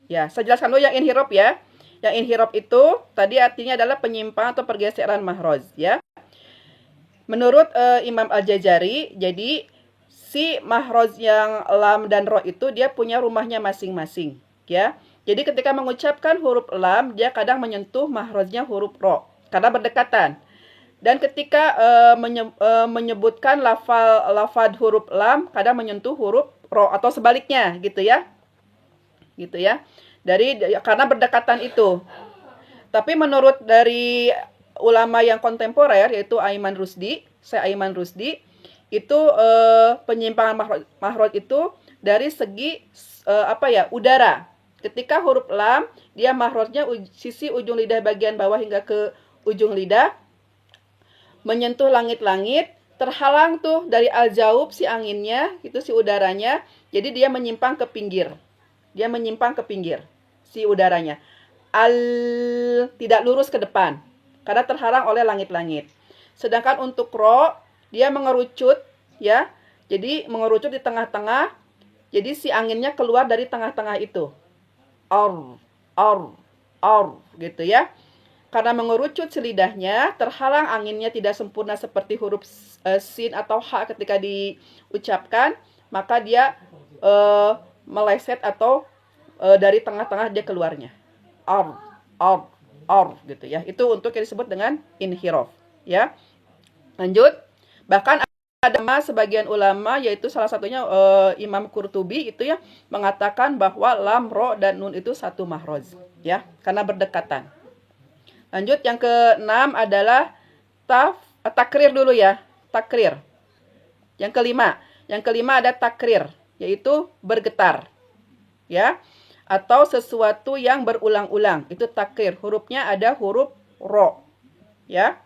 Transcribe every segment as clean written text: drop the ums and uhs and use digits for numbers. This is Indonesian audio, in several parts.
Ya, saya jelaskan dulu yang inhirab ya. Yang inhirab itu tadi artinya adalah penyimpangan atau pergeseran mahraj ya. Menurut Imam Al-Jazari, jadi si mahraj yang lam dan ro itu dia punya rumahnya masing-masing ya. Jadi ketika mengucapkan huruf lam, dia kadang menyentuh mahrajnya huruf ro karena berdekatan. Dan ketika menyebutkan lafad huruf lam, kadang menyentuh huruf ro atau sebaliknya gitu ya. Gitu ya. Karena berdekatan itu. Tapi menurut dari ulama yang kontemporer yaitu Syekh Aiman Rusdi, itu penyimpangan mahraj itu dari segi udara. Ketika huruf lam, dia mahrajnya sisi ujung lidah bagian bawah hingga ke ujung lidah menyentuh langit-langit, terhalang tuh dari al-jaub si anginnya, itu si udaranya. Jadi dia menyimpang ke pinggir. Dia menyimpang ke pinggir si udaranya. Tidak lurus ke depan karena terhalang oleh langit-langit. Sedangkan untuk ro, dia mengerucut ya. Jadi mengerucut di tengah-tengah. Jadi si anginnya keluar dari tengah-tengah itu. Or gitu ya. Karena mengerucut selidahnya, terhalang anginnya tidak sempurna seperti huruf sin atau ha ketika diucapkan, maka dia meleset atau dari tengah-tengah dia keluarnya. Or gitu ya. Itu untuk yang disebut dengan inhiraf ya. Lanjut. Bahkan ada sebagian ulama yaitu salah satunya Imam Qurtubi itu ya mengatakan bahwa lam, ro dan nun itu satu mahraj ya, karena berdekatan. Lanjut yang ke-6 adalah takrir dulu ya, takrir. Yang kelima ada takrir, yaitu bergetar. Ya. Atau sesuatu yang berulang-ulang, itu takrir. Hurufnya ada huruf ro. Ya.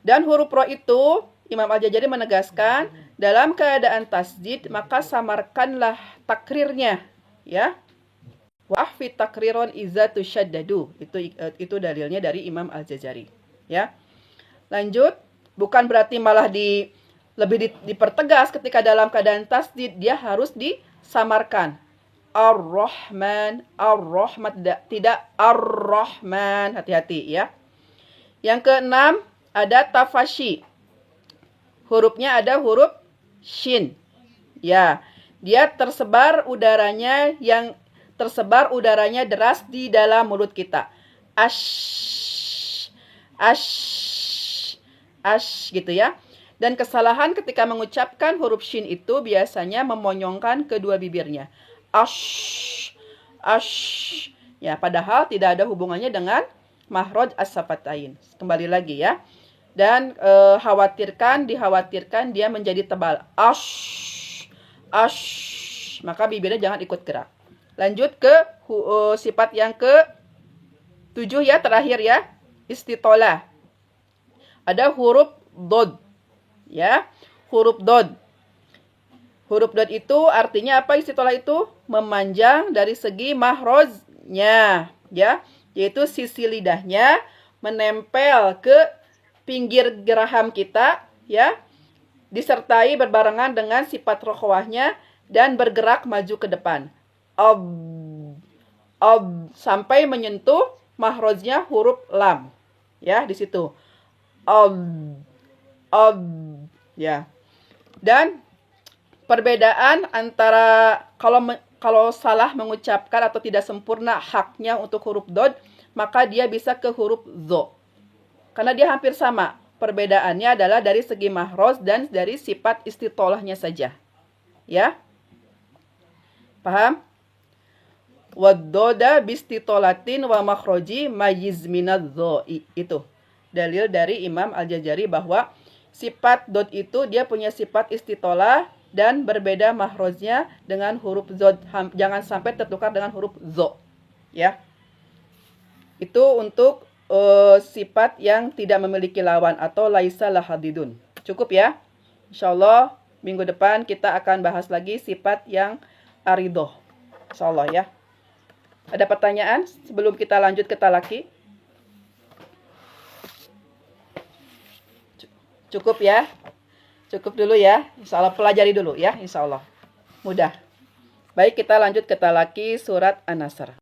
Dan huruf ro itu Imam Al-Jazari menegaskan dalam keadaan tasdid maka samarkanlah takrirnya, ya. Wahfi takriron izatu syaddadu. Itu dalilnya dari Imam Al-Jazari. Ya. Lanjut, bukan berarti malah lebih dipertegas ketika dalam keadaan tasdid, dia harus disamarkan. Ar-Rahman, Ar-Rahmat, tidak Ar-Rahman. Hati-hati ya. Yang ke-6 ada tafashi. Hurufnya ada huruf shin. Ya, dia tersebar udaranya deras di dalam mulut kita. Ash gitu ya. Dan kesalahan ketika mengucapkan huruf shin itu biasanya memonyongkan kedua bibirnya. Ash. Ya, padahal tidak ada hubungannya dengan mahraj as-safatain. Kembali lagi ya. Dan dikhawatirkan dia menjadi tebal. Ash. Maka bibirnya jangan ikut gerak. Lanjut ke sifat yang ke-7 ya, terakhir ya. Istitolah. Ada huruf dod. Ya, huruf dod. Huruf dod itu artinya apa istitolah itu? Memanjang dari segi mahrajnya, ya. Yaitu sisi lidahnya menempel ke pinggir geraham kita, ya. Disertai berbarengan dengan sifat rokhwahnya dan bergerak maju ke depan. Sampai menyentuh mahrajnya huruf lam. Ya, di situ. Ya. Dan perbedaan antara kalau salah mengucapkan atau tidak sempurna haknya untuk huruf dod, maka dia bisa ke huruf zo. Karena dia hampir sama. Perbedaannya adalah dari segi mahraj dan dari sifat istitolahnya saja. Ya. Paham? Waddoda bistitolatin wa makhroji mayiz minadzo'i. Itu dalil dari Imam Al-Jazari bahwa sifat dot itu dia punya sifat istitolah dan berbeda mahrajnya dengan huruf zod. Jangan sampai tertukar dengan huruf zo. Ya. Itu untuk sifat yang tidak memiliki lawan atau laisa lahadidun. Cukup ya. Insyaallah minggu depan kita akan bahas lagi sifat yang aridoh. Insyaallah ya. Ada pertanyaan sebelum kita lanjut ke talaki? Cukup ya. Cukup dulu ya. Insyaallah pelajari dulu ya. Insyaallah. Mudah. Baik, kita lanjut ke talaki surat An-Nasr.